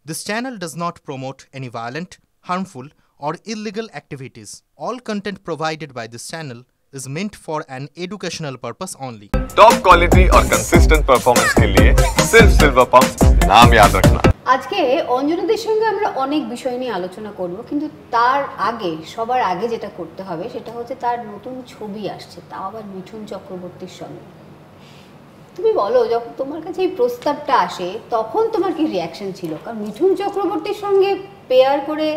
This channel does not promote any violent, harmful, or illegal activities. All content provided by this channel is meant for an educational purpose only. Top quality और consistent performance के लिए सिर्फ silver pump नाम याद रखना। আজকে অঞ্জনাদের সঙ্গে আমরা অনেক বিষয় নিয়ে আলোচনা করব, কিন্তু তার আগে সবার আগে যেটা করতে হবে সেটা হচ্ছে তার নতুন ছবি আসছে, তাও আবার মিঠুন চক্রবর্তীর সঙ্গে। তুমি বলো, যখন তোমার কাছে এই প্রস্তাবটা আসে তখন তোমার কি রিয়াকশন ছিল? কারণ মিঠুন চক্রবর্তীর সঙ্গে পেয়ার করে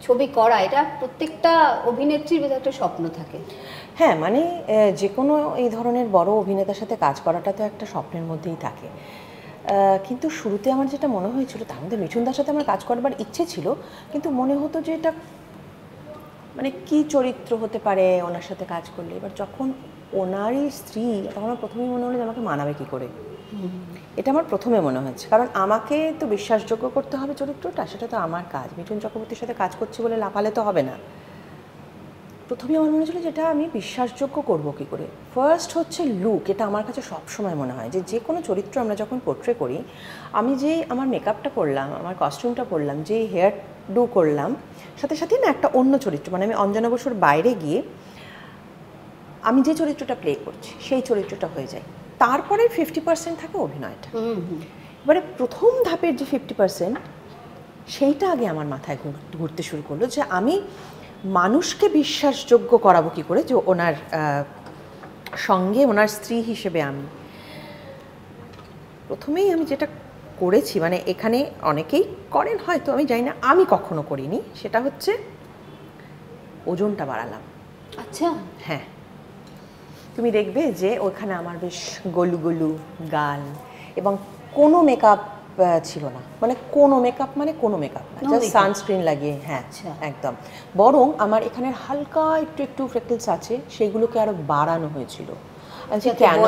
ছবি করা, এটা প্রত্যেকটা অভিনেত্রীর ভেতরে একটা স্বপ্ন থাকে। হ্যাঁ, মানে যে কোনো এই ধরনের বড় অভিনেতার সাথে কাজ করাটা তো একটা স্বপ্নের মধ্যেই থাকে। কিন্তু শুরুতে আমার যেটা মনে হয়েছিল, তার মধ্যে মিঠুনদার সাথে আমার কাজ করবার ইচ্ছে ছিল, কিন্তু মনে হতো যে এটা মানে কী চরিত্র হতে পারে ওনার সাথে কাজ করলে। এবার যখন ওনারই স্ত্রী, তখন আমার প্রথমেই মনে হলো যে আমাকে মানাবে কী করে, এটা আমার প্রথমে মনে হয়েছে। কারণ আমাকে তো বিশ্বাসযোগ্য করতে হবে চরিত্রটা, সেটা তো আমার কাজ। মিঠুন চক্রবর্তীর সাথে কাজ করছি বলে লাফালে তো হবে না। প্রথমেই আমার মনে হচ্ছিল যেটা আমি বিশ্বাসযোগ্য করবো কী করে। ফার্স্ট হচ্ছে লুক, এটা আমার কাছে সবসময় মনে হয় যে কোনো চরিত্র আমরা যখন পোর্ট্রে করি, আমি যে আমার মেকআপটা করলাম, আমার কস্টিউমটা পরলাম, যে হেয়ার ডু করলাম, সাথে সাথে না একটা অন্য চরিত্র, মানে আমি অঞ্জনা বসুর বাইরে গিয়ে আমি যে চরিত্রটা প্লে করছি সেই চরিত্রটা হয়ে যায়। তারপরে 50% থাকে অভিনয়টা। এবারে প্রথম ধাপের যে 50% সেইটা আগে আমার মাথায় ঘুরতে শুরু করলো, যে আমি মানুষকে বিশ্বাসযোগ্য করাবো কী করে, যে ওনার সঙ্গে ওনার স্ত্রী হিসেবে আমি প্রথমেই আমি যেটা করেছি, মানে এখানে অনেকেই করেন হয়তো, আমি জানি না, আমি কখনো করিনি, সেটা হচ্ছে ওজনটা বাড়ালাম। আচ্ছা, হ্যাঁ, তুমি দেখবে যে ওখানে আমার বেশ গলু গলু গাল, এবং কোনো মেকআপ ছিল না, মানে কোনো মেকআপ না, জাস্ট সানস্ক্রিন লাগিয়ে। হ্যাঁ, একদম। বরং আমার এখানে হালকা একটু একটু ফ্রেকলস আছে, সেগুলোকে আরো বাড়ানো হয়েছিল। কেন?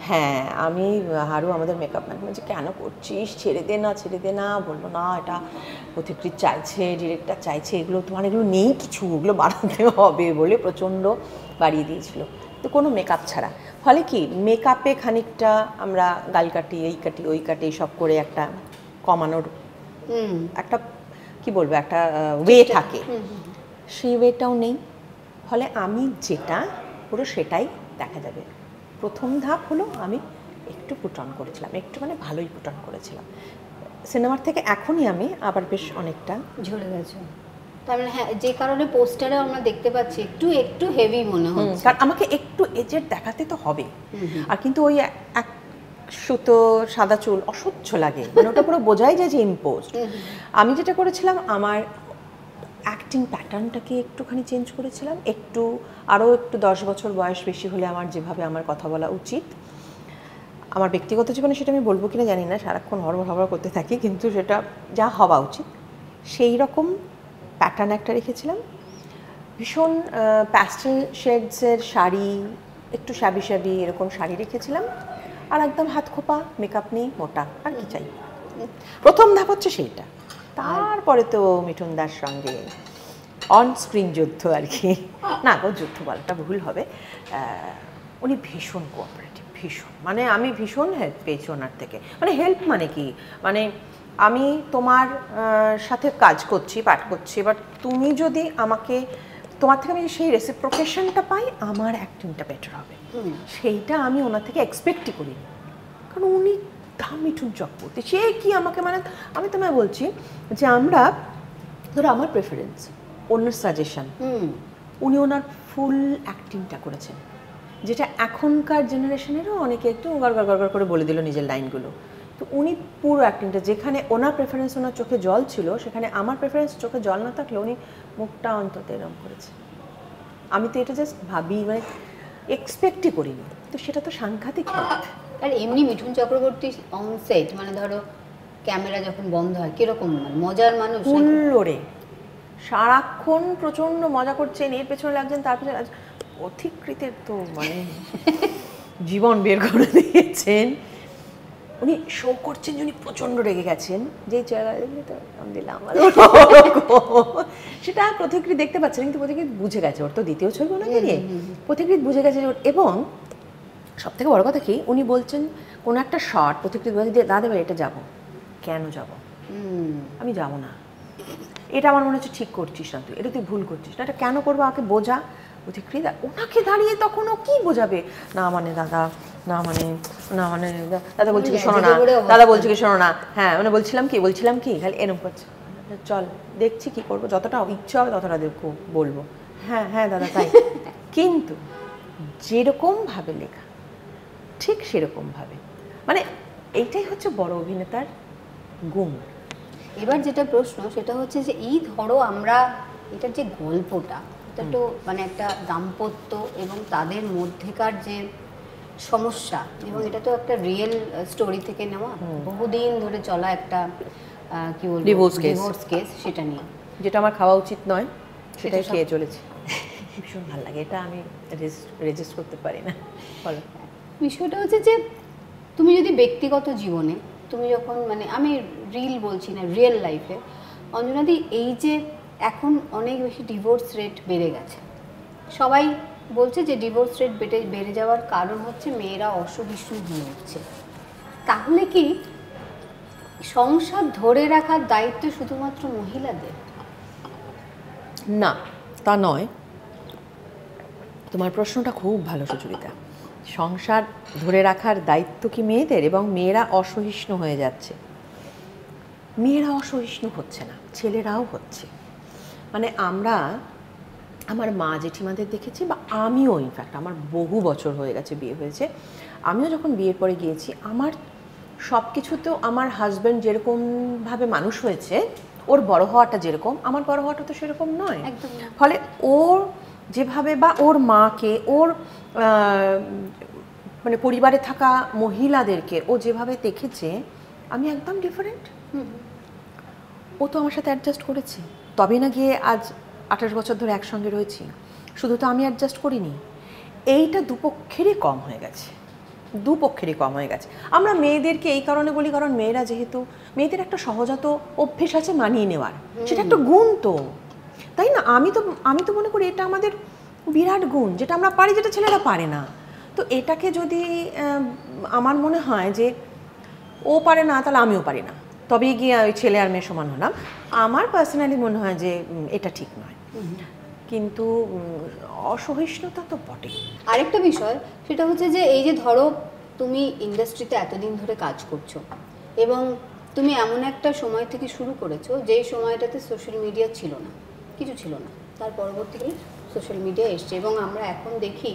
হ্যাঁ, আমি হারু আমাদের মেকআপ ম্যান বলছে, কেন করছিস, ছেড়ে দে না। বললো না, এটা পথিকৃৎ চাইছে, ডিরেক্টর চাইছে, এগুলো তোমার এগুলো নেই কিছু, ওগুলো বাড়াতে হবে বলে প্রচণ্ড বাড়িয়ে দিয়েছিল, তো কোনো মেকআপ ছাড়া। ফলে কি, মেকআপে খানিকটা আমরা গাল কাটি, এই কাটি, ওই কাটি, সব করে একটা কমানোর একটা কি বলবো, একটা ওয়ে থাকে, সেই ওয়েটাও নেই। ফলে আমি যেটা পুরো সেটাই দেখা যাবে। প্রথম ধাপ হলো আমি একটু পুট অন করেছিলাম, একটু মানে ভালোই পুট অন করেছিলাম। সিনেমার থেকে এখনই আমি আবার বেশ অনেকটা ঝরে গেছে। তার মানে হ্যাঁ, যে কারণে পোস্টারে আমরা দেখতে পাচ্ছি একটু হেভি মনে হচ্ছে, কারণ আমাকে একটু এজেড দেখাতে তো হবে। আর কিন্তু ওই এক সুতো সাদা চুল অসহ্য লাগে, মানে ওটা পুরো বোঝাই যায় যে ইম্পোজড। আমি যেটা করেছিলাম, আমার অ্যাক্টিং প্যাটার্নটাকে একটুখানি চেঞ্জ করেছিলাম, আরও একটু 10 বছর বয়স বেশি হলে আমার যেভাবে আমার কথা বলা উচিত, আমার ব্যক্তিগত জীবনে সেটা আমি বলবো কিনা জানি না, সারাক্ষণ হড়বড় করতে থাকি, কিন্তু সেটা যা হওয়া উচিত সেই রকম প্যাটার্ন একটা রেখেছিলাম। ভীষণ প্যাস্টেল শেডসের শাড়ি, একটু শ্যাবি এরকম শাড়ি রেখেছিলাম, আর একদম হাত খোপা, মেকআপ নেই, মোটা, আর কি চাই। প্রথম ধাপ হচ্ছে সেইটা। তারপরে তো মিঠুনদার সঙ্গে অন স্ক্রিন যুদ্ধ আর কি, না গো, যুদ্ধ বলাটা ভুল হবে। উনি ভীষণ কোঅপারেটিভ, ভীষণ, মানে আমি ভীষণ হেল্প পেয়েছি ওনার থেকে। মানে হেল্প মানে কি, মানে আমি তোমার সাথে কাজ করছি, পাঠ করছি, এবার তুমি যদি আমাকে, তোমার থেকে আমি সেই রেসিপ্রোকেশনটা পাই, আমার অ্যাক্টিংটা বেটার হবে, সেইটা আমি ওনার থেকে এক্সপেক্টই করিনি। কারণ উনি মিঠুন চক্রবর্তী, সে কি আমাকে, মানে আমি তোমায় বলছি যে আমরা ধরো আমার প্রেফারেন্স, অন্যের সাজেশন, উনি ওনার ফুল অ্যাক্টিংটা করেছেন, যেটা এখনকার জেনারেশনেরও অনেকে একটু গড় করে বলে দিল নিজের লাইনগুলো। তো উনি পুরো অ্যাক্টিংটা, যেখানে ওনার প্রেফারেন্স, ওনার চোখে জল ছিল, সেখানে আমার প্রেফারেন্স চোখে জল না থাকলে উনি মুখটা অন্তত এরকম করেছে। আমি তো এটা জাস্ট ভাবি, মানে এক্সপেক্টই করিনি, তো সেটা তো সাংঘাতিক হেল্প। আর এমনি মিঠুন চক্রবর্তী অন সেট, মানে ধরো ক্যামেরা যখন বন্ধ হয় কিরকম, মানে মজার মানুষ, ফুল্লোরে সারাক্ষণ প্রচণ্ড মজা করছেন, এর পেছনে লাগছেন, তার পেছনে পথিকৃতের তো মানে জীবন বের করে দিয়েছেন। উনি শো করছেন, উনি প্রচণ্ড রেগে গেছেন, যে জায়গায় দিলাম সেটা পথিকৃত দেখতে পাচ্ছেন, কিন্তু পথিকৃত বুঝে গেছে, ওর তো দ্বিতীয় ছবি ওনাকে নিয়ে, পথিকৃত বুঝে গেছে। এবং সব থেকে বড় কথা কি, উনি বলছেন কোনো একটা শর্ট, পথিকৃত বলছে যে দাদা এটা যাবো, কেন যাব, আমি যাব না, এটা আমার মনে হচ্ছে ঠিক করছিস না, তুই এটা তুই ভুল করছিস না, এটা কেন করবো, আমাকে বোঝা। বলছি কৃদা, ওনাকে দাঁড়িয়ে তখন ও কি বোঝাবে, না মানে দাদা, না মানে দাদা বলছি কি শোনো না, দাদা বলছি কি শোনো না, হ্যাঁ মানে বলছিলাম কি খালি এরকম করছে, চল দেখছি কি করবো, যতটা ইচ্ছা হবে ততটা দেখো বলবো, হ্যাঁ হ্যাঁ দাদা তাই। কিন্তু যেরকম ভাবে লেখা ঠিক সেরকম ভাবে, মানে এইটাই হচ্ছে বড় অভিনেতার গুণ। এবার যেটা প্রশ্ন সেটা হচ্ছে যে এই ধরো আমরা এটার যে গল্পটা, এটা তো মানে একটা দাম্পত্য এবং তাদের মধ্যেকার যে সমস্যা, এবং এটা তো একটা রিয়েল স্টোরি থেকে নেওয়া, বহুদিন ধরে চলা একটা কি বলবো ডিভোর্স কেস, সেটা নিয়ে, যেটা আমার খাওয়া উচিত নয় সেটাই খেয়ে চলেছে। ভীষণ ভালো লাগে এটা, আমি রেজিস্ট করতে পারি না। বলো। বিষয়টা হচ্ছে যে তুমি যদি ব্যক্তিগত জীবনে তুমি যখন মানে আমি রিল বলছি না, রিয়েল লাইফে অঞ্জনাদি, এই যে এখন অনেক বেশি ডিভোর্স রেট বেড়ে গেছে, সবাই বলছে যে ডিভোর্স রেট বেড়ে যাওয়ার কারণ হচ্ছে মেয়েরা অসহিষ্ণু হয়ে উঠছে। তাহলে কি সংসার ধরে রাখার দায়িত্ব শুধুমাত্র মহিলাদের? না, তা নয়। তোমার প্রশ্নটা খুব ভালো সুচরিতা। সংসার ধরে রাখার দায়িত্ব কি মেয়েদের, এবং মেয়েরা অসহিষ্ণু হয়ে যাচ্ছে। মেয়েরা অসহিষ্ণু হচ্ছে না, ছেলেরাও হচ্ছে। মানে আমরা আমার মা জেঠিমাদের দেখেছি, বা আমিও ইনফ্যাক্ট আমার বহু বছর হয়ে গেছে বিয়ে হয়েছে, আমিও যখন বিয়ের পরে গিয়েছি, আমার সব কিছুতেও আমার হাজব্যান্ড যেরকমভাবে মানুষ হয়েছে, ওর বড় হওয়াটা যেরকম, আমার বড় হওয়াটা তো সেরকম নয়। ফলে ওর যেভাবে, বা ওর মাকে, ওর মানে পরিবারে থাকা মহিলাদেরকে ও যেভাবে দেখেছে, আমি একদম ডিফারেন্ট। ও তো আমার সাথে অ্যাডজাস্ট করেছে, তবে না গিয়ে আজ 28 বছর ধরে একসঙ্গে রয়েছি। শুধু তো আমি অ্যাডজাস্ট করিনি, এইটা দুপক্ষেরই কম হয়ে গেছে, দুপক্ষেরই কম হয়ে গেছে। আমরা মেয়েদেরকে এই কারণে বলি, কারণ মেয়েরা যেহেতু, মেয়েদের একটা সহজাত অভ্যেস আছে মানিয়ে নেওয়ার, সেটা একটা গুণ তো, তাই না? আমি তো মনে করি এটা আমাদের বিরাট গুণ, যেটা আমরা পারি, যেটা ছেলেরা পারে না। তো এটাকে যদি আমার মনে হয় যে ও পারে না, তাহলে আমিও পারি না, তবে গিয়ে ওই ছেলে আর মেয়ে সমান হলাম, আমার পার্সোনালি মনে হয় যে এটা ঠিক নয়। কিন্তু অসহিষ্ণুতা তো বটেই। আরেকটা বিষয় সেটা হচ্ছে যে এই যে ধরো তুমি ইন্ডাস্ট্রিতে এতদিন ধরে কাজ করছো, এবং তুমি এমন একটা সময় থেকে শুরু করেছো যেই সময়টাতে সোশ্যাল মিডিয়া ছিল না, কিছু ছিল না, তার পরবর্তীকালে সোশ্যাল মিডিয়া এসছে, এবং আমরা এখন দেখি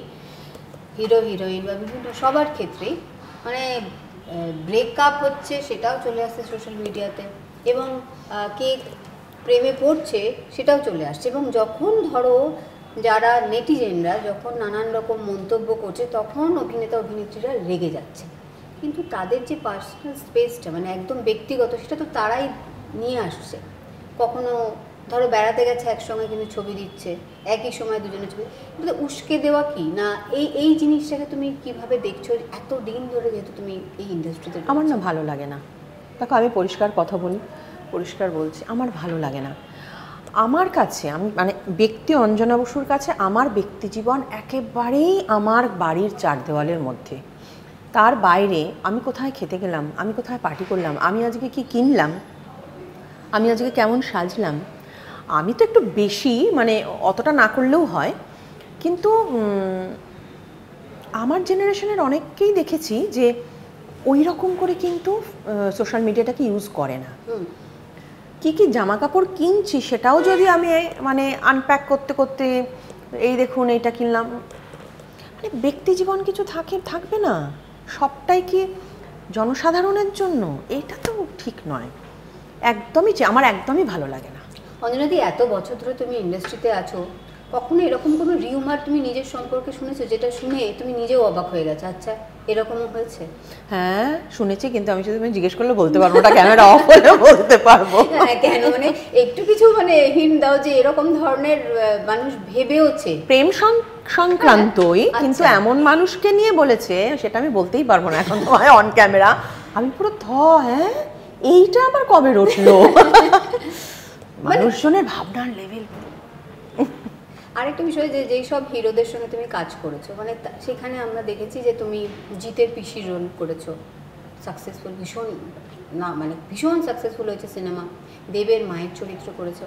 হিরো হিরোইন বা বিভিন্ন সবার ক্ষেত্রেই মানে ব্রেকআপ হচ্ছে, সেটাও চলে আসছে সোশ্যাল মিডিয়াতে, এবং কে প্রেমে পড়ছে সেটাও চলে আসছে। এবং যখন ধরো যারা নেটিজেনরা যখন নানান রকম মন্তব্য করছে, তখন অভিনেতা অভিনেত্রীরা রেগে যাচ্ছে, কিন্তু তাদের যে পার্সোনাল স্পেসটা মানে একদম ব্যক্তিগত, সেটা তো তারাই নিয়ে আসছে। কখনো ধরো বেড়াতে গেছে একসঙ্গে, কিন্তু ছবি দিচ্ছে একই সময় দুজনের ছবি, এটা উস্কে দেওয়া কি না? এই জিনিসটাকে তুমি কিভাবে দেখছো এত দিন ধরে, যেহেতু তুমি এই ইন্ডাস্ট্রিতে? আমার না ভালো লাগে না। দেখো, আমি পরিষ্কার কথা বলি, পরিষ্কার বলছি, আমার ভালো লাগে না। আমার কাছে, আমি মানে ব্যক্তি অঞ্জনা বসুর কাছে আমার ব্যক্তি জীবন একেবারেই আমার বাড়ির চার দেওয়ালের মধ্যে। তার বাইরে আমি কোথায় খেতে গেলাম, আমি কোথায় পার্টি করলাম, আমি আজকে কি কিনলাম, আমি আজকে কেমন সাজলাম, আমি তো একটু বেশি মানে অতটা না করলেও হয়, কিন্তু আমার জেনারেশনের অনেককেই দেখেছি যে ওই রকম করে কিন্তু সোশ্যাল মিডিয়াটাকে ইউজ করে না। কি কি জামা কাপড় কিনছি সেটাও যদি আমি মানে আনপ্যাক করতে করতে, এই দেখুন এইটা কিনলাম, মানে ব্যক্তি জীবন কিছু থাকবে না, সবটাই কি জনসাধারণের জন্য? এটা তো ঠিক নয়, একদমই আমার একদমই ভালো লাগে না। অঞ্জনাদি, এত বছর ধরে তুমি ইন্ডাস্ট্রিতে আছো, কখনো এরকম কোনো রিউমার তুমি নিজের সম্পর্কে শুনেছো যেটা শুনে তুমি নিজেও অবাক হয়ে গেছো? আচ্ছা, এরকমও হয়েছে? হ্যাঁ শুনেছি, কিন্তু আমি শুধু জিজ্ঞেস করলে বলতে পারবো না, ক্যামেরা অফ হলে বলতে পারবো। কেন, মানে একটু কিছু মানে হিন্ট দাও যে এরকম ধরনের মানুষ ভেবেওছে প্রেম সংক্রান্তই, কিন্তু এমন মানুষকে নিয়ে বলেছে সেটা আমি বলতেই পারবো না এখন তোমায় অন ক্যামেরা। আমি পুরো হ্যাঁ এইটা আবার কবে রটলো, মানুষজনের ভাবনার লেভেল। আরেকটা বিষয় যে যেই সব হিরোদের সঙ্গে তুমি কাজ করেছো, মানে সেখানে আমরা দেখেছি যে তুমি জিতের পিসির রোল করেছো, সাকসেসফুল, ভীষণ না মানে ভীষণ সাকসেসফুল হয়েছে সিনেমা, দেবের মায়ের চরিত্র করেছো।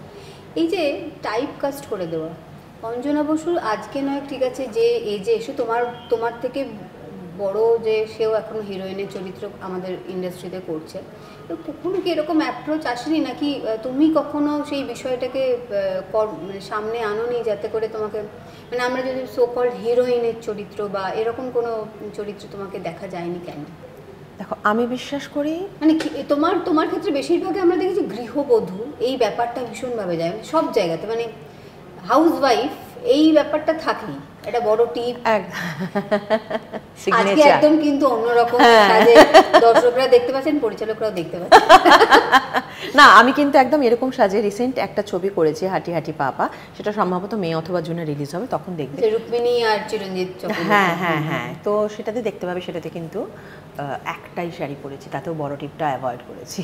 এই যে টাইপ কাস্ট করে দেওয়া, অঞ্জনা বসু আজকে নয় ঠিক আছে যে এজে এসে তোমার থেকে বড় যে সেও এখন হিরোইনের চরিত্র আমাদের ইন্ডাস্ট্রিতে করছে, তো কখনো কি এরকম অ্যাপ্রোচ আসেনি নাকি তুমি কখনো সেই বিষয়টাকে মানে সামনে আনোনি যাতে করে তোমাকে মানে আমরা যদি সো কল্ড হিরোইনের চরিত্র বা এরকম কোনো চরিত্র তোমাকে দেখা যায়নি কেন? দেখো আমি বিশ্বাস করি মানে তোমার ক্ষেত্রে বেশিরভাগই আমরা দেখেছি গৃহবধূ এই ব্যাপারটা ভীষণভাবে যায় মানে সব জায়গাতে, মানে হাউসওয়াইফ এই ব্যাপারটা থাকেই, এটা বড় টিপ। আজকে একদম কিন্তু অন্যরকম সাজে দর্শকরা দেখতে পাচ্ছেন, পরিচালকরাও দেখতে পাচ্ছেন। না আমি কিন্তু একদম এরকম সাজে রিসেন্ট একটা ছবি করেছি হাঁটি হাঁটি পাপা, সেটা সম্ভবত মে অথবা জুনে রিলিজ হবে, তখন দেখবে। রুক্মিণী আর চিরঞ্জিত চক্রবর্তী। হ্যাঁ হ্যাঁ হ্যাঁ, তো সেটাতে দেখতে পাবে। সেটাতে কিন্তু একটাই শাড়ি পরেছি, তাতেও বড় টিপটা অ্যাভয়েড করেছি,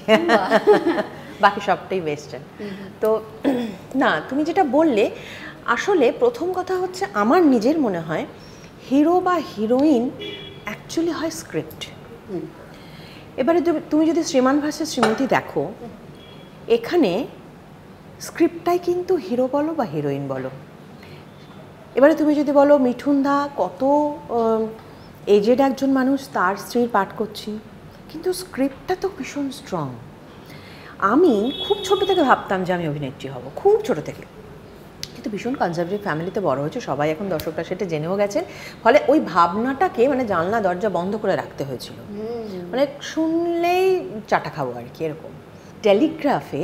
বাকি সবটাই ওয়েস্টার্ন। তো না তুমি যেটা বললে, আসলে প্রথম কথা হচ্ছে আমার নিজের মনে হয় হিরো বা হিরোইন অ্যাকচুয়ালি হয় স্ক্রিপ্ট। এবারে তুমি যদি শ্রীমান ভার্সেস শ্রীমতী দেখো, এখানে স্ক্রিপ্টটাই কিন্তু হিরো বলো বা হিরোইন বলো। এবারে তুমি যদি বলো মিঠুন দা কত এজেড একজন মানুষ, তার স্ত্রীর পাঠ করছি, কিন্তু স্ক্রিপ্টটা তো ভীষণ স্ট্রং। আমি খুব ছোট থেকে ভাবতাম যে আমি অভিনেত্রী হব, খুব ছোট থেকে, কিন্তু ভীষণ কনজারভেটিভ ফ্যামিলিতে বড় হয়েছে, সবাই এখন দর্শকরা সেটা জেনেও গেছেন, ফলে ওই ভাবনাটাকে মানে জানলা দরজা বন্ধ করে রাখতে হয়েছিল, মানে শুনলেই চাটা খাবো আর কি এরকম। টেলিগ্রাফে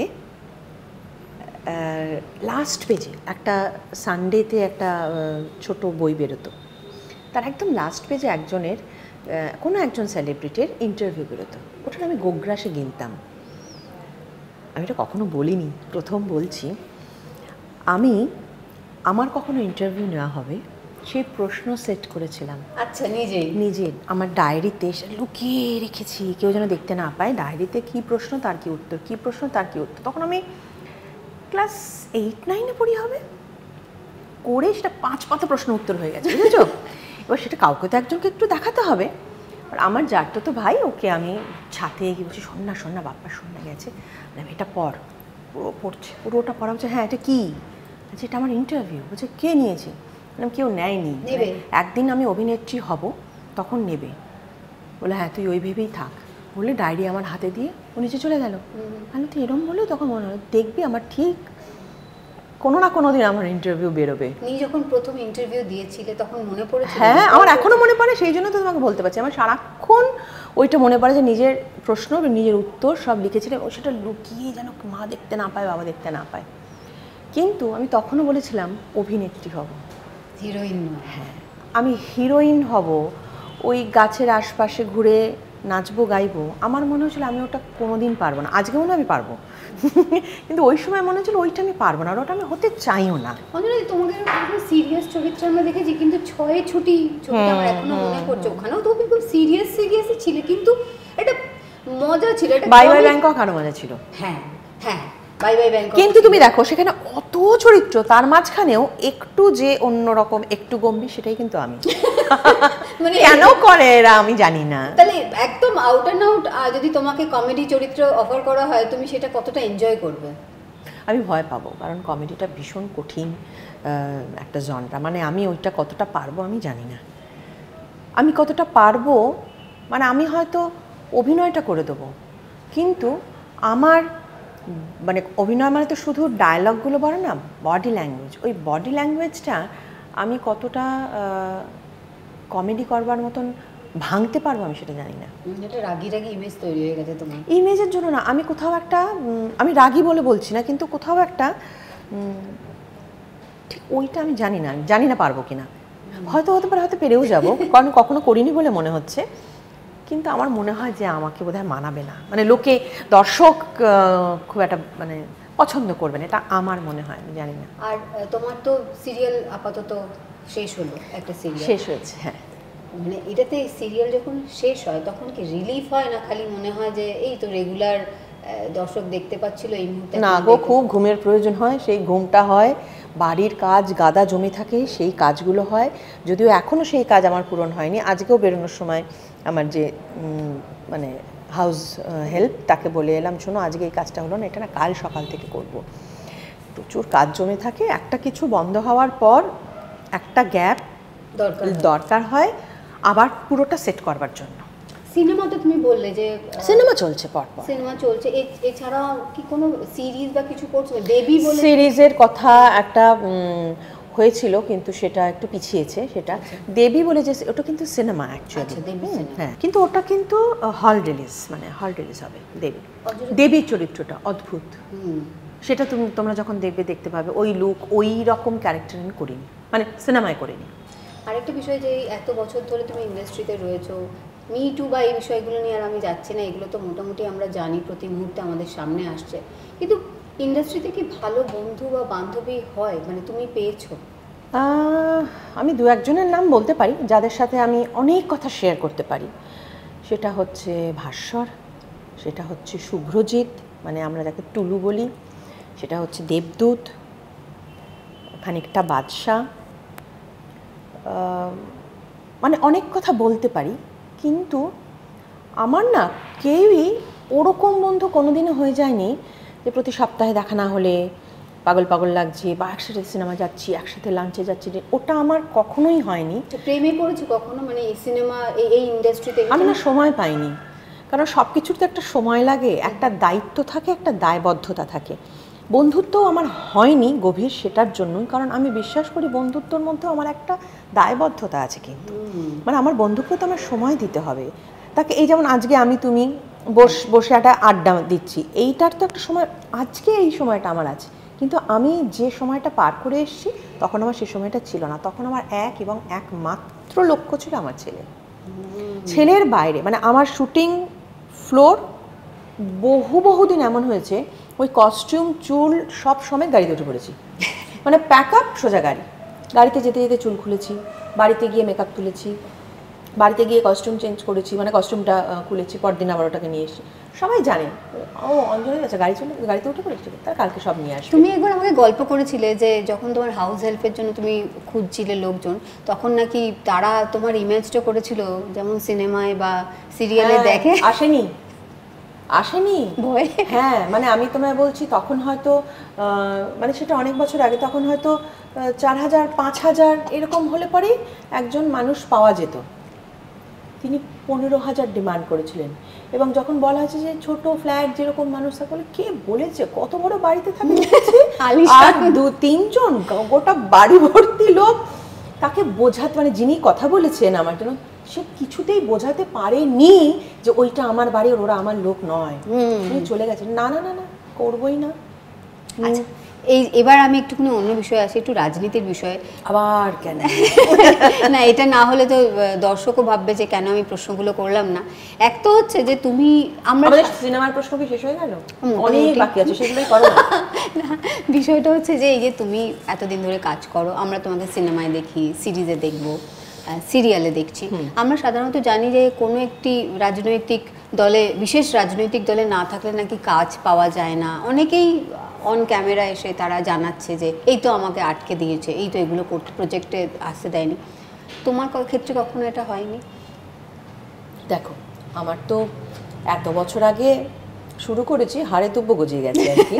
লাস্ট পেজে একটা সানডেতে একটা ছোট বই বেরোতো, তার একদম লাস্ট পেজে একজনের কোনো একজন সেলিব্রিটির ইন্টারভিউ বেরোতো, ওটা আমি গোগ্রাসে গিনতাম। আমি এটা কখনো বলিনি, প্রথম বলছি। আমার কখনো ইন্টারভিউ নেওয়া হবে সেই প্রশ্ন সেট করেছিলাম। আচ্ছা, নিজের আমার ডায়েরিতে লুকিয়ে রেখেছি, কেউ যেন দেখতে না পায়। ডায়েরিতে কি প্রশ্ন তার কি উত্তর, কি প্রশ্ন তার কি উত্তর। তখন আমি ক্লাস 8-9-এ পড়ি হবে, করে সেটা 5 পাতা প্রশ্ন উত্তর হয়ে গেছে, বুঝেছো? এবার সেটা কাউকে তো একজনকে একটু দেখাতে হবে। আর আমার যারটা তো ভাই, ওকে আমি ছাতে গিয়ে বলছি, শোন না বাপ্পা, শোন না গেছে, এটা পড়। পুরো পড়ছে, পুরোটা পড়া হচ্ছে। হ্যাঁ এটা কি? এটা আমার ইন্টারভিউ। বলছে কে নিয়েছে? কেউ নেয়নি, একদিন আমি অভিনেত্রী হব তখন নেবে। বলে হ্যাঁ তুই ওই ভেবেই থাক। বলে ডায়েরি আমার হাতে দিয়ে ও নিচে চলে গেল। আমি তো এরম বলে তখন মনে হলো দেখবি আমার ঠিক কোনো না কোনো দিন আমার ইন্টারভিউ বেরোবে। তুমি যখন প্রথম ইন্টারভিউ দিয়েছিলে তখন মনে পড়েছিল? হ্যাঁ আমার এখনো মনে পড়ে, সেই জন্য তো তোমাকে বলতে পারছি। আমার সারাক্ষণ ওইটা মনে পড়ে যে নিজের প্রশ্ন নিজের উত্তর সব লিখেছিলাম, ও সেটা লুকিয়ে যেন মা দেখতে না পায়, বাবা দেখতে না পায়। কিন্তু আমি তখনও বলেছিলাম অভিনেত্রী হব, হিরোইন নয়। হ্যাঁ আমি হিরোইন হব, ওই গাছের আশপাশে ঘুরে নাচবো গাইবো। আমার মনে হচ্ছিল আমি ওটা কোনোদিন পারবো না, আজকেও না আমি পারবো, কিন্তু ওই সময় মনে হচ্ছিল ওইটা আমি পারবো না, ওটা আমি হতে চাইও না। তোমাকে সিরিয়াস চরিত্র আমরা দেখেছি, কিন্তু 6 ছুটি ছবিটা আমার এখনো মনে পড়ছে, ওখানেও তুমি খুব সিরিয়াসই ছিলে, কিন্তু এটা মজা ছিল। বাই বাই ব্যাংকক আরো মজা ছিল। হ্যাঁ হ্যাঁ, বাই বাই ব্যাংকক। কিন্তু তুমি দেখো সেখানে অত চরিত্র, তার মাঝখানেও একটু যে অন্যরকম, একটু গম্ভীর, সেটাই কিন্তু আমি। মানে কেন করে এরা আমি জানি না। তাহলে একদম আউট অ্যান্ড আউট যদি তোমাকে কমেডি চরিত্র অফার করা হয়, তুমি সেটা কতটা এনজয় করবে? আমি ভয় পাবো, কারণ কমেডিটা ভীষণ কঠিন একটা জনরা, মানে আমি ওইটা কতটা পারবো আমি জানি না। আমি কতটা পারবো মানে আমি হয়তো অভিনয়টা করে দেবো, কিন্তু আমার মানে অভিনয় মানে তো শুধু ডায়লগগুলো বলে না, বডি ল্যাঙ্গুয়েজ, ওই বডি ল্যাঙ্গুয়েজটা আমি কতটা কমেডি করবার মতন ভাঙতে পারবো আমি সেটা জানি না। এটা রাগি রাগি ইমেজ তৈরি হয়ে গেছে তোমার। ইমেজের জন্য না, আমি কোথাও একটা, আমি রাগি বলে বলছি না, কিন্তু কোথাও একটা ঠিক ওইটা আমি জানি না পারবো কিনা। হয়তো হতে পারে, হয়তো পেরেও যাবো, কারণ কখনো করিনি বলে মনে হচ্ছে। কিন্তু আমার মনে হয় যে আমাকে বোধহয় মানাবে না, মানে লোকে দর্শক খুব একটা মানে পছন্দ করবেন, এটা আমার মনে হয়, আমি জানি না। আর তোমার তো সিরিয়াল আপাতত শেষ হলো, একটা সিরিয়াল শেষ হয়েছে। হ্যাঁ, মানে এটাতে সিরিয়াল যখন শেষ হয় তখন কি রিলিফ হয় না, খালি মনে হয় যে এই তো রেগুলার দর্শক দেখতে পাচ্ছিল এই মুহূর্তে? না গো, খুব ঘুমের প্রয়োজন হয়, সেই ঘুমটা হয়, বাড়ির কাজ গাদা জমে থাকে, সেই কাজগুলো হয়। যদিও এখনও সেই কাজ আমার পূরণ হয়নি, আজকেও বেরোনোর সময় আমার যে মানে হাউস হেল্প, তাকে বলে এলাম শোনো আজকে এই কাজটা হলো না, এটা না কাল সকাল থেকে করব। প্রচুর কাজ জমে থাকে, একটা কিছু বন্ধ হওয়ার পর একটা গ্যাপ দরকার হয় আবার পুরোটা সেট করবার জন্য। সিনেমা তো তুমি বললে যে সিনেমা চলছে পরপর, সিনেমা চলছে, এছাড়া কি কোনো সিরিজ বা কিছু করছো? দেবী বলে সিরিজের কথা একটা হয়েছিল কিন্তু সেটা একটু পিছিয়েছে। সেটা দেবী বলে যে ওটা কিন্তু সিনেমা অ্যাকচুয়ালি, হ্যাঁ, কিন্তু ওটা কিন্তু হল রিলিজ, মানে হল রিলিজ হবে। দেবীর চরিত্রটা অদ্ভুত, সেটা তোমরা যখন দেখতে পাবে ওই লুক ওই রকম ক্যারেক্টার আমি করিনি, মানে সিনেমায় করিনি। আরেকটা বিষয় যে এত বছর ধরে তুমি ইন্ডাস্ট্রিতে রয়েছো, মি টু বা এই বিষয়গুলো নিয়ে আর আমি যাচ্ছি না, এগুলো তো মোটামুটি আমরা জানি, প্রতি মুহূর্তে আমাদের সামনে আসছে, কিন্তু ইন্ডাস্ট্রিতে কি ভালো বন্ধু বা বান্ধবী হয়, মানে তুমি পেয়েছো? আমি দু একজনের নাম বলতে পারি যাদের সাথে আমি অনেক কথা শেয়ার করতে পারি। সেটা হচ্ছে ভাস্বর, সেটা হচ্ছে শুভ্রজিৎ, মানে আমরা যাকে টুলু বলি, সেটা হচ্ছে দেবদূত, খানিকটা বাদশা, মানে অনেক কথা বলতে পারি। কিন্তু আমার না কেউই ওরকম বন্ধু কোনোদিনও হয়ে যায়নি যে প্রতি সপ্তাহে দেখা না হলে পাগল পাগল লাগছে, বা একসাথে সিনেমা যাচ্ছি, একসাথে লাঞ্চে যাচ্ছি, ওটা আমার কখনোই হয়নি। প্রেমে পড়েছো কখনো, মানে এই সিনেমা এই ইন্ডাস্ট্রিতে? আমি না সময় পাইনি, কারণ সব কিছুর তো একটা সময় লাগে, একটা দায়িত্ব থাকে, একটা দায়বদ্ধতা থাকে। বন্ধুত্বও আমার হয়নি গভীর সেটার জন্যই, কারণ আমি বিশ্বাস করি বন্ধুত্বর মধ্যে আমার একটা দায়বদ্ধতা আছে। কিন্তু মানে আমার বন্ধুকে তো আমার সময় দিতে হবে তাকে। এই যেমন আজকে আমি তুমি বসে একটা আড্ডা দিচ্ছি, এইটার তো একটা সময়, আজকে এই সময়টা আমার আছে, কিন্তু আমি যে সময়টা পার করে এসেছি তখন আমার সেই সময়টা ছিল না। তখন আমার এক এবং একমাত্র লক্ষ্য ছিল আমার ছেলে। ছেলের বাইরে মানে আমার শুটিং ফ্লোর বহুদিন এমন হয়েছে ওই কস্টিউম চুল সব সময় গাড়িতে উঠে পড়েছি, মানে প্যাক আপ সোজা গাড়িতে যেতে যেতে চুল খুলেছি, বাড়িতে গিয়ে মেকআপ তুলেছি, বাড়িতে গিয়ে কস্টিউম চেঞ্জ করেছি, মানে কস্টিউমটা খুলেছি, পরদিন আবার ওটাকে নিয়ে এসেছি। সবাই জানে ও অঞ্জলি আছে, গাড়িতে উঠে পড়েছি, তার কালকে সব নিয়ে আসবে। তুমি একবার আমাকে গল্প করেছিলে যে যখন তোমার হাউস হেল্পের জন্য তুমি খুঁজছিলে লোকজন, তখন নাকি তারা তোমার ইমেজটা করেছিল যেমন সিনেমায় বা সিরিয়ালে দেখে। আসেনি হ্যাঁ, মানে আমি তোমায় বলছি তখন হয়তো মানে সেটা অনেক বছর আগে, তখন হয়তো 4000 5000 এরকম হলে পরেই একজন মানুষ পাওয়া যেত। তিনি 15000 ডিমান্ড করেছিলেন, এবং যখন বলা হয়েছে যে ছোট ফ্ল্যাট যেরকম মানুষ থাকে, বলে কে বলেছে কত বড় বাড়িতে থাকে, আর 2-3 জন গোটা বাড়ি ভর্তি লোক, তাকে বোঝাতে, মানে যিনি কথা বলেছেন আমার জন্য, সে কিছুতেই বোঝাতে পারেনি যে ওইটা আমার বাড়ি, ওরা আমার লোক নয়। তিনি চলে গেছেন, না না না না করবই না। আচ্ছা, এবার আমি একটুখানি অন্য বিষয়ে আসি, একটু রাজনীতির বিষয়ে। আবার কেন? না, এটা না হলে তো দর্শকও ভাববে যে কেন আমি প্রশ্নগুলো করলাম না। এক তো হচ্ছে যে তুমি, আমাদের সিনেমার প্রশ্ন কি শেষ হয়ে গেল? অনেক বাকি আছে, সেগুলোই করো না। বিষয়টা হচ্ছে যে এই যে তুমি এতদিন ধরে কাজ করো, আমরা তোমাকে সিনেমায় দেখি, সিরিজে দেখবো, সিরিয়ালে দেখছি। আমরা সাধারণত জানি যে কোনো একটি রাজনৈতিক দলে, বিশেষ রাজনৈতিক দলে না থাকলে নাকি কাজ পাওয়া যায় না। অনেকেই অন ক্যামেরা এসে তারা জানাচ্ছে যে এই তো আমাকে আটকে দিয়েছে, এই তো এগুলো করতে, প্রজেক্টে আসতে দেয়নি। তোমার ক্ষেত্রে কখনো এটা হয়নি? দেখো, আমার তো এত বছর আগে শুরু করেছি, হাড়ে তুব্য গজিয়ে গেছে আর কি।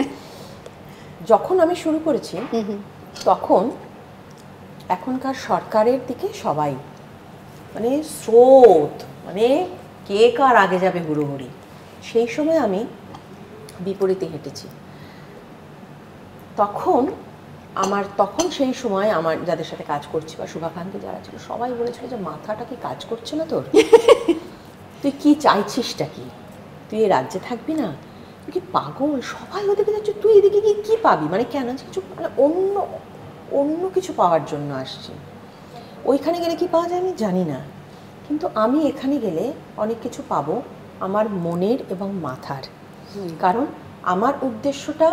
যখন আমি শুরু করেছি তখন এখনকার সরকারের দিকে সবাই মানে স্রোত, মানে কে কার আগে যাবে হুড়োহুড়ি। সেই সময় আমি বিপরীতে হেঁটেছি। তখন সেই সময় আমার যাদের সাথে কাজ করছি বা শুভাকাঙ্ক্ষী যারা ছিল, সবাই বলেছিল যে মাথাটা কি কাজ করছে না তোর, তুই কি চাইছিসটা কি, তুই এই রাজ্যে থাকবি না, তুই কি পাগল, সবাই ওদিকে যাচ্ছে, তুই এদিকে গিয়ে কী পাবি, মানে কেন কিছু, মানে অন্য কিছু পাওয়ার জন্য আসছি। ওইখানে গেলে কি পাওয়া যায় আমি জানি না, কিন্তু আমি এখানে গেলে অনেক কিছু পাবো আমার মনের এবং মাথার। কারণ আমার উদ্দেশ্যটা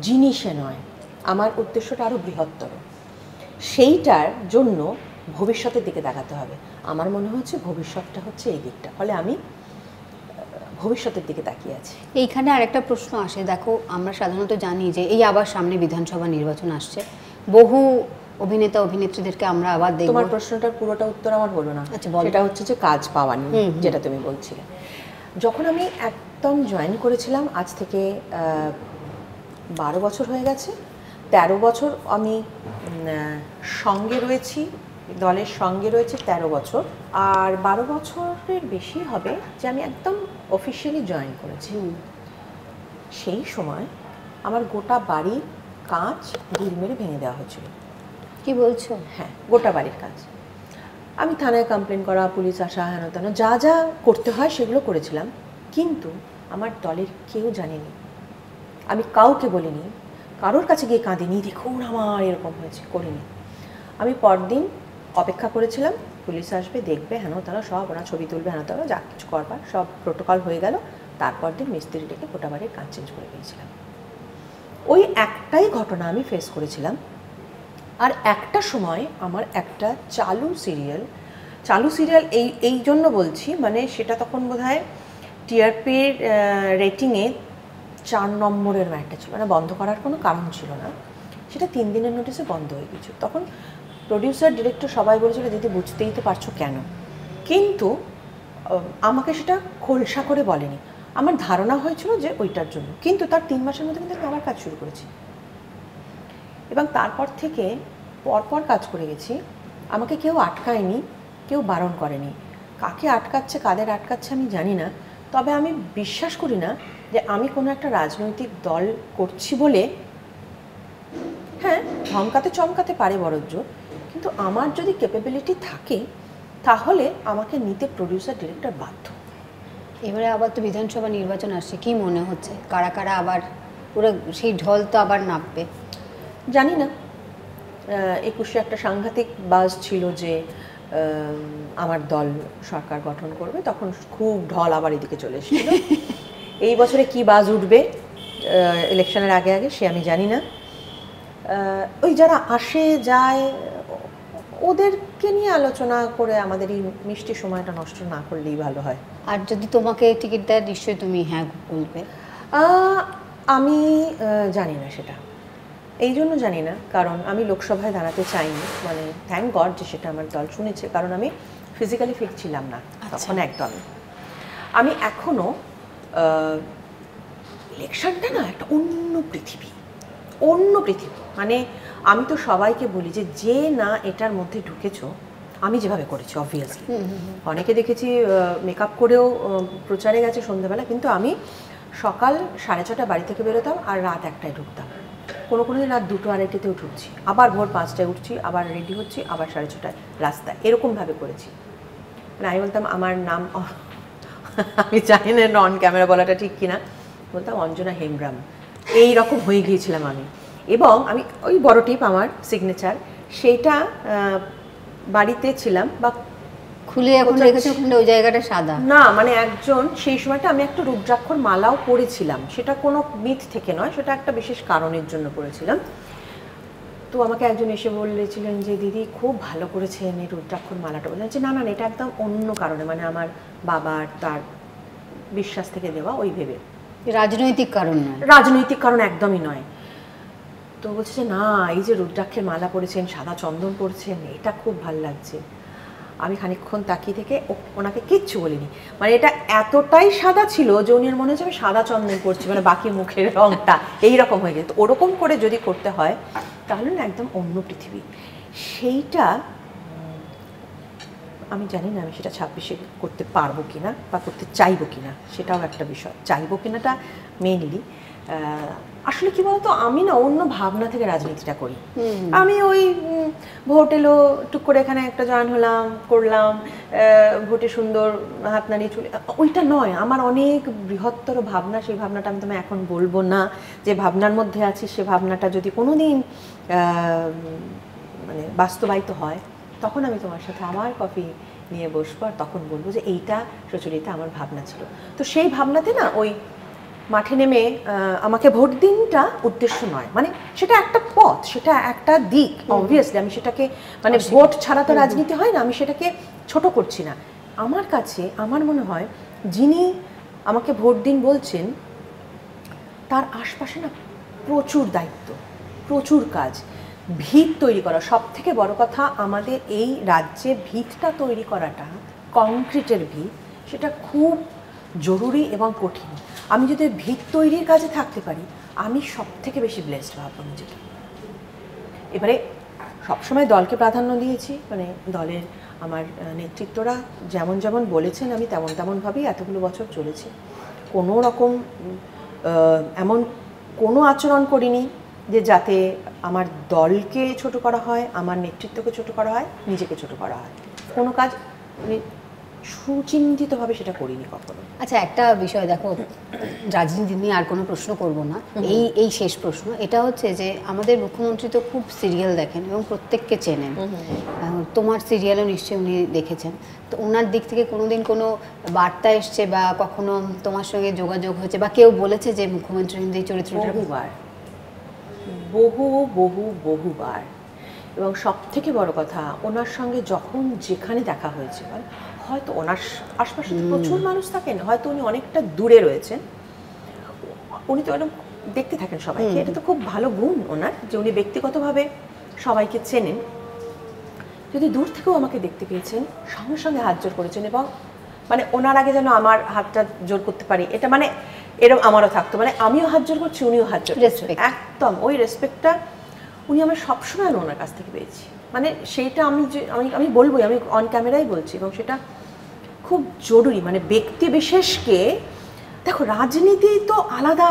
জিনিসে নয়, আমার উদ্দেশ্যটা আরও বৃহত্তর। সেইটার জন্য ভবিষ্যতের দিকে দেখাতে হবে। আমার মনে হচ্ছে ভবিষ্যৎটা হচ্ছে এই দিকটা, ফলে আমি ভবিষ্যতের দিকে তাকিয়ে আছি। এইখানে আরেকটা প্রশ্ন আসে, দেখো আমরা সাধারণত জানি যে এই আবার সামনে বিধানসভা নির্বাচন আসছে, বহু অভিনেতা অভিনেত্রীদেরকে আমরা আবার দেখব? তোমার প্রশ্নটার পুরোটা উত্তর আমার হলো না। আচ্ছা, বলো। সেটা হচ্ছে যে কাজ পাওয়া নিয়ে যেটা তুমি বলছিলে। যখন আমি একদম জয়েন করেছিলাম, আজ থেকে 12 বছর হয়ে গেছে। 13 বছর আমি সঙ্গে রয়েছি, দলের সঙ্গে রয়েছে 13 বছর, আর 12 বছরের বেশি হবে যে আমি একদম অফিসিয়ালি জয়েন করেছি। সেই সময় আমার গোটা বাড়ির কাঁচ ঢিল মেরে ভেঙে দেওয়া হয়েছিল। কি বলছো? হ্যাঁ, গোটা বাড়ির কাজ। আমি থানায় কমপ্লেন করা, পুলিশ আসা, হেন তেন যা যা করতে হয় সেগুলো করেছিলাম, কিন্তু আমার দলের কেউ জানেনি, আমি কাউকে বলিনি, কারোর কাছে গিয়ে কাঁদিনি, দেখুন আমার এরকম হয়েছে, করিনি। আমি পরদিন অপেক্ষা করেছিলাম পুলিশ আসবে, দেখবে, হেন তেন সব, ওরা ছবি তুলবে, হেন তেন যা কিছু করবার সব প্রোটোকল হয়ে গেল। তারপর দিন মিস্ত্রি ডেকে গোটা বাড়ির কাজ চেঞ্জ করে দিয়েছিলাম। ওই একটাই ঘটনা আমি ফেস করেছিলাম। আর একটা সময় আমার একটা চালু সিরিয়াল এই জন্য বলছি, মানে সেটা তখন বোধহয় টিআরপির রেটিংয়ে 4 নম্বরের একটা ছিল, মানে বন্ধ করার কোনো কারণ ছিল না। সেটা 3 দিনের নোটিসে বন্ধ হয়ে গেছে। তখন প্রডিউসার, ডিরেক্টর সবাই বলেছিল দিদি বুঝতেই তো পারছো কেন, কিন্তু আমাকে সেটা খোলসা করে বলেনি। আমার ধারণা হয়েছিল যে ওইটার জন্য, কিন্তু তার 3 মাসের মধ্যে কিন্তু আমি আবার কাজ শুরু করেছি এবং তারপর থেকে পরপর কাজ করে গেছি। আমাকে কেউ আটকায়নি, কেউ বারণ করেনি। কাকে আটকাচ্ছে, কাদের আটকাচ্ছে আমি জানি না, তবে আমি বিশ্বাস করি না যে আমি কোনো একটা রাজনৈতিক দল করছি বলে, হ্যাঁ ধমকাতে চমকাতে পারে বরঞ্চ, কিন্তু আমার যদি ক্যাপাবিলিটি থাকে তাহলে আমাকে নিতে প্রডিউসার, ডিরেক্টর বাধ্য। এবারে আবার তো বিধানসভা নির্বাচন আসছে, কি মনে হচ্ছে কারা কারা আবার পুরো সেই ঢল তো আবার নামবে? জানি না। 21-এ একটা সাংঘাতিক বাজ ছিল যে আমার দল সরকার গঠন করবে, তখন খুব ঢল আবার এদিকে চলে এসেছিল। এই বছরে কি বাজ উঠবে ইলেকশনের আগে আগে সে আমি জানি না। ওই যারা আসে যায় ওদেরকে নিয়ে আলোচনা করে আমাদের এই মিষ্টি সময়টা নষ্ট না করলেই ভালো হয়। আর যদি তোমাকে টিকিট দেয় নিশ্চয়ই তুমি হ্যাঁ বলবে? আমি জানি না সেটা, এই জন্য জানি না কারণ আমি লোকসভায় দাঁড়াতে চাইনি, মানে থ্যাংক গড যে সেটা আমার দল শুনেছে, কারণ আমি ফিজিক্যালি ফিট ছিলাম না তখন একদমই। আমি এখনও ইলেকশনটা না একটা অন্য পৃথিবী, মানে আমি তো সবাইকে বলি যে না এটার মধ্যে ঢুকেছো, আমি যেভাবে করেছি অবভিয়াসলি, অনেকে দেখেছি মেকআপ করেও প্রচারে গেছে সন্ধ্যাবেলা, কিন্তু আমি সকাল 6:30 বাড়ি থেকে বেরোতাম আর রাত 1টায় ঢুকতাম, কোনো দিন রাত 2টো 2:30তেও ঢুকছি, আবার ভোর 5টায় উঠছি, আবার রেডি হচ্ছি, আবার 6:30টায় রাস্তায়, এরকমভাবে করেছি। মানে আমি বলতাম আমার নাম, আমি জানি না অন ক্যামেরা বলাটা ঠিক কিনা, বলতাম অঞ্জনা হেমব্রাম, এই রকম হয়ে গিয়েছিলাম আমি। এবং আমি ওই বড় টিপ আমার সিগনেচার, সেইটা বাড়িতে ছিলাম বা খুলে এখন রেখেছো ওখানে, ওই জায়গাটা সাদা না, মানে একজন সেই সময়টা আমি একটা রুদ্রাক্ষর মালাও পরেছিলাম, সেটা কোনো মিথ থেকে নয়, সেটা একটা বিশেষ কারণের জন্য পরেছিলাম। তো আমাকে একজন এসে বলেছিলেন যে দিদি খুব ভালো করেছেন এই রুদ্রাক্ষর মালাটা, বললেন যে না না এটা একদম অন্য কারণে, মানে আমার বাবার তার বিশ্বাস থেকে দেওয়া, ওই ভেবে, রাজনৈতিক কারণ নয়। রাজনৈতিক কারণ একদমই নয়। তো বলছে যে না এই যে রুদ্রাক্ষের মালা পরেছেন, সাদা চন্দন পরছেন, এটা খুব ভালো লাগছে। আমি খানিকক্ষণ তাকিয়ে থেকে ওনাকে কিচ্ছু বলিনি, মানে এটা এতটাই সাদা ছিল যে উনি মনে হচ্ছে আমি সাদা চন্দন করছি, মানে বাকি মুখের রংটা এইরকম হয়ে গেছে। তো ওরকম করে যদি করতে হয় তাহলে না একদম অন্য পৃথিবী। সেইটা আমি জানি না আমি সেটা 26-এ করতে পারবো কিনা বা করতে চাইবো কিনা, সেটাও একটা বিষয়। চাইবো কিনাটা মেইনলি, আসলে কি বলতো আমি না অন্য ভাবনা থেকে রাজনীতিটা করি। আমি ওই ভোট এলো টুক করে এখানে একটা জয়েন হলাম, করলাম, ভোটে সুন্দর হাত নাড়িয়ে চলে, ওইটা নয়। আমার অনেক বৃহত্তর ভাবনা, সেই ভাবনাটা আমি তোমায় এখন বলবো না। যে ভাবনার মধ্যে আছি সে ভাবনাটা যদি কোনো দিন মানে বাস্তবায়িত হয়, তখন আমি তোমার সাথে আমার কফি নিয়ে বসবো আর তখন বলবো যে এইটা সুচরিতা আমার ভাবনা ছিল। তো সেই ভাবনাতে না ওই মাঠে নেমে আমাকে ভোট দিনটা উদ্দেশ্য নয়, মানে সেটা একটা পথ, সেটা একটা দিক, অবভিয়াসলি আমি সেটাকে, মানে ভোট ছাড়া তো রাজনীতি হয় না, আমি সেটাকে ছোট করছি না। আমার কাছে আমার মনে হয় যিনি আমাকে ভোট দিন বলছেন তার আশপাশে না প্রচুর দায়িত্ব, প্রচুর কাজ। ভিত তৈরি করা, সব থেকে বড় কথা আমাদের এই রাজ্যে ভিতটা তৈরি করাটা, কংক্রিটের ভিত, সেটা খুব জরুরি এবং কঠিন। আমি যদি ভিত তৈরির কাজে থাকতে পারি, আমি সব থেকে বেশি ব্লেসড ভাববো নিজেকে। এবারে সবসময় দলকে প্রাধান্য দিয়েছি, মানে দলের আমার নেতৃত্বরা যেমন যেমন বলেছেন আমি তেমন তেমনভাবেই এতগুলো বছর চলেছি। কোনো রকম এমন কোনো আচরণ করিনি যে যাতে আমার দলকে ছোট করা হয়, আমার নেতৃত্বকে ছোট করা হয়, নিজেকে ছোট করা হয়। কোনো কাজ মানে সুচিন্তিতভাবে সেটা করিনি কখনো। আচ্ছা, একটা বিষয় দেখো, রাজনীতি নিয়ে আর কোনো প্রশ্ন করব না, এই শেষ প্রশ্ন এটা হচ্ছে যে আমাদের মুখ্যমন্ত্রী তো খুব সিরিয়াল দেখেন এবং প্রত্যেককে চেনেন, তোমার সিরিয়ালও নিশ্চয়ই উনি দেখেছেন, তো ওনার দিক থেকে কোনোদিন কোনো বার্তা এসছে বা কখনো তোমার সঙ্গে যোগাযোগ হয়েছে বা কেউ বলেছে যে মুখ্যমন্ত্রী এই চরিত্রটা? বহুবার। এবং সব থেকে বড় কথা, ওনার সঙ্গে যখন যেখানে দেখা হয়েছে, হয়তো ওনার আশপাশে প্রচুর মানুষ থাকেন, হয়তো উনি অনেকটা দূরে রয়েছেন, উনি তো এরকম দেখতে থাকেন সবাইকে, এটা তো খুব ভালো গুণ ওনার যে উনি ব্যক্তিগতভাবে সবাইকে চেনেন। যদি দূর থেকেও আমাকে দেখতে পেয়েছেন, সঙ্গে সঙ্গে হাত জোর করেছেন, এবং মানে ওনার আগে যেন আমার হাতটা জোর করতে পারি, এটা মানে এরকম আমারও থাকতো, মানে আমিও হাত জোর করছি, উনিও হাত জোর করছেন, একদম ওই রেসপেক্টটা উনি আমার সবসময় ওনার কাছ থেকে পেয়েছি। মানে সেইটা আমি বলবোই, আমি অন ক্যামেরাই বলছি, এবং সেটা খুব জরুরি। মানে ব্যক্তি বিশেষকে দেখো, রাজনীতি তো আলাদা,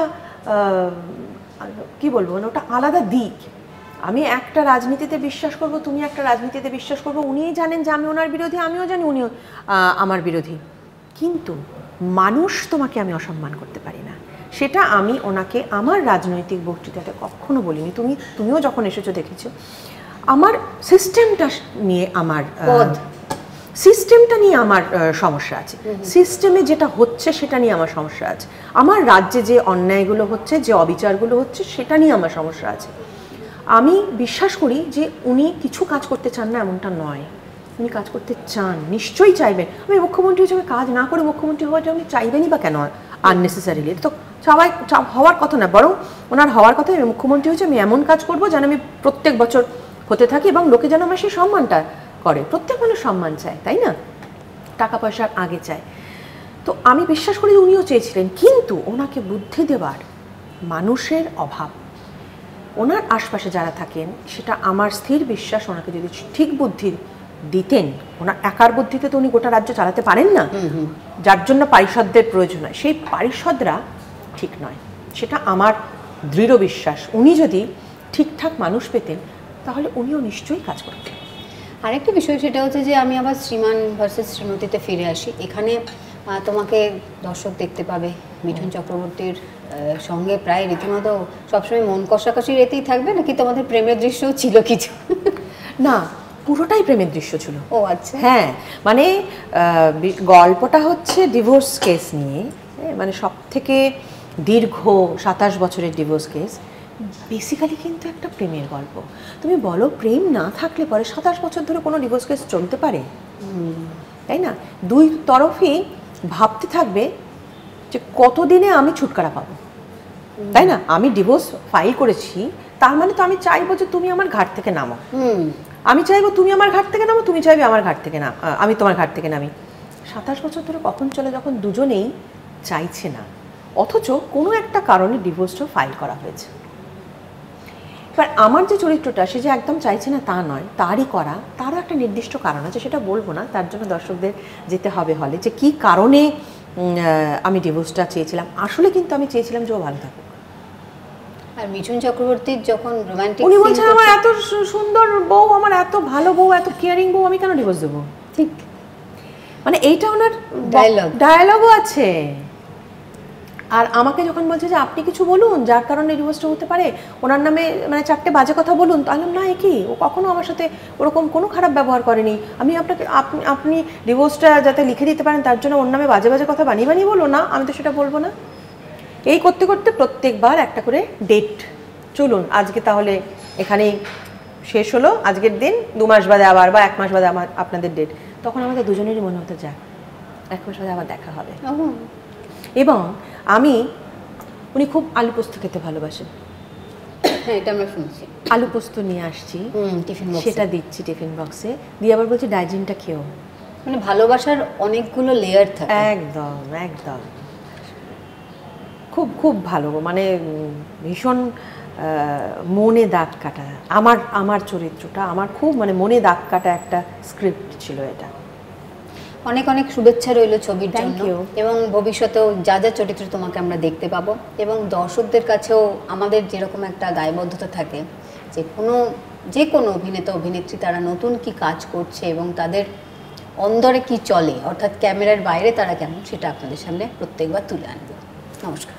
কি বলবো, ওটা আলাদা দিক। আমি একটা রাজনীতিতে বিশ্বাস করব, তুমি একটা রাজনীতিতে বিশ্বাস করবো, উনিই জানেন যে আমি ওনার বিরোধী, আমিও জানি উনিও আমার বিরোধী, কিন্তু মানুষ তোমাকে আমি অসম্মান করতে পারি না। সেটা আমি ওনাকে আমার রাজনৈতিক বক্তৃতাতে কখনো বলিনি। তুমিও যখন এসেছো দেখেছো, আমার সিস্টেমটা নিয়ে আমার সমস্যা আছে, সিস্টেমে যেটা হচ্ছে সেটা নিয়ে আমার সমস্যা আছে, আমার রাজ্যে যে অন্যায়গুলো হচ্ছে, যে অবিচারগুলো হচ্ছে, সেটা নিয়ে আমার সমস্যা আছে। আমি বিশ্বাস করি যে উনি কিছু কাজ করতে চান না এমনটা নয়, উনি কাজ করতে চান, নিশ্চয়ই চাইবেন। আমি মুখ্যমন্ত্রী হিসেবে কাজ না করে মুখ্যমন্ত্রী হওয়াটা উনি চাইবেনই বা কেন আননেসেসারিলি? তো সবাই হওয়ার কথা না, বরং ওনার হওয়ার কথা, আমি মুখ্যমন্ত্রী হয়েছে, আমি এমন কাজ করবো যেন আমি প্রত্যেক বছর হতে থাকি এবং লোকে যেন আমার সেই সম্মানটা করে। প্রত্যেক মানুষ সম্মান চায়, তাই না? টাকা পয়সার আগে চায়। তো আমি বিশ্বাস করি যে উনিও চেয়েছিলেন, কিন্তু ওনাকে বুদ্ধি দেওয়ার মানুষের অভাব। ওনার আশপাশে যারা থাকেন, সেটা আমার স্থির বিশ্বাস, ওনাকে যদি ঠিক বুদ্ধি দিতেন, ওনার একার বুদ্ধিতে তো উনি গোটা রাজ্য চালাতে পারেন না, যার জন্য পারিষদদের প্রয়োজন হয়, সেই পারিষদরা ঠিক নয়, সেটা আমার দৃঢ় বিশ্বাস। উনি যদি ঠিকঠাক মানুষ পেতেন, তাহলে উনিও নিশ্চয়ই কাজ করতেন। আরেকটা বিষয় সেটা হচ্ছে যে আমি আবার শ্রীমান ভার্সেস শ্রীমতীতে ফিরে আসি। এখানে তোমাকে দর্শক দেখতে পাবে মিঠুন চক্রবর্তীর সঙ্গে প্রায় রীতিমতো সবসময় মন কষাকষি রেতেই থাকবে, নাকি তোমাদের প্রেমের দৃশ্যও ছিল কিছু? না, পুরোটাই প্রেমের দৃশ্য ছিল। ও আচ্ছা। হ্যাঁ, মানে গল্পটা হচ্ছে ডিভোর্স কেস নিয়ে, মানে সব থেকে দীর্ঘ 27 বছরের ডিভোর্স কেস। বেসিক্যালি কিন্তু একটা প্রেমের গল্প। তুমি বলো, প্রেম না থাকলে পরে 27 বছর ধরে কোনো ডিভোর্স কেস চলতে পারে? তাই না? দুই তরফই ভাবতে থাকবে যে কতদিনে আমি ছুটকারা পাবো, তাই না? আমি ডিভোর্স ফাইল করেছি, তার মানে তো আমি চাইবো যে তুমি আমার ঘাট থেকে নামো, আমি চাইবো তুমি আমার ঘাট থেকে নামো, তুমি চাইবে আমার ঘাট থেকে আমি তোমার ঘাট থেকে নামি। 27 বছর ধরে কখন চলে, যখন দুজনেই চাইছে না, অথচ কোনো একটা কারণে ডিভোর্সটা ফাইল করা হয়েছে। এবার আমার যে চরিত্রটা, সে যে একদম চাইছে না তা নয়, তারই করা, তারও একটা নির্দিষ্ট কারণ আছে, সেটা বলবো না, তার জন্য দর্শকদের যেতে হবে হলে, যে কি কারণে আমি ডিভোর্সটা চেয়েছিলাম। আসলে কিন্তু আমি চেয়েছিলাম যে ও ভালো থাকুক। আর মিঠুন চক্রবর্তীর যখন রোমান্টিক, উনি বলছেন আমার এত সুন্দর বউ, আমার এত ভালো বউ, এত কেয়ারিং বউ, আমি কেন ডিভোর্স দেবো? ঠিক, মানে এইটা ওনার ডায়ালগও আছে। আর আমাকে যখন বলছে যে আপনি কিছু বলুন যার কারণে ডিভোর্সটা হতে পারে, ওনার নামে মানে 4টে বাজে কথা বলুন, তাহলে না, কি ও কখনো আমার সাথে ওরকম কোনো খারাপ ব্যবহার করেনি, আমি আপনি ডিভোর্সটা যাতে লিখে দিতে পারেন তার জন্য ওর নামে বাজে বাজে কথা বানিয়ে বলো না, আমি তো সেটা বলবো না। এই করতে করতে প্রত্যেকবার একটা করে ডেট, চলুন আজকে তাহলে এখানেই শেষ হলো, আজকের দিন 2 মাস বাদে আবার বা 1 মাস বাদে আমার আপনাদের ডেট। তখন আমাদের দুজনেরই মনে হতো যাক 1 মাস বাদে আবার দেখা হবে। এবং উনি খুব আলু পোস্ত খেতে ভালোবাসেন, হ্যাঁ এটা আমরা শুনছি। আলু পোস্ত নিয়ে আসছি, টিফিন বক্সে। সেটা দিচ্ছি টিফিন বক্সে, দিয়ে আবার বলছি ডাইজিনটা খেও। মানে ভালোবাসার অনেকগুলো লেয়ার থাকে। একদম একদম, খুব খুব ভালো, মানে ভীষণ মনে দাগ কাটা। আমার চরিত্রটা আমার খুব মানে মনে দাগ কাটা একটা স্ক্রিপ্ট ছিল এটা। অনেক অনেক শুভেচ্ছা রইল ছবির Thank জন্য, you. এবং ভবিষ্যতেও যা যা চরিত্র তোমাকে আমরা দেখতে পাবো, এবং দর্শকদের কাছেও আমাদের যেরকম একটা দায়বদ্ধতা থাকে যে কোনো অভিনেতা অভিনেত্রী তারা নতুন কি কাজ করছে এবং তাদের অন্দরে কি চলে, অর্থাৎ ক্যামেরার বাইরে তারা কেমন, সেটা আপনাদের সামনে প্রত্যেকবার তুলে আনবো। নমস্কার।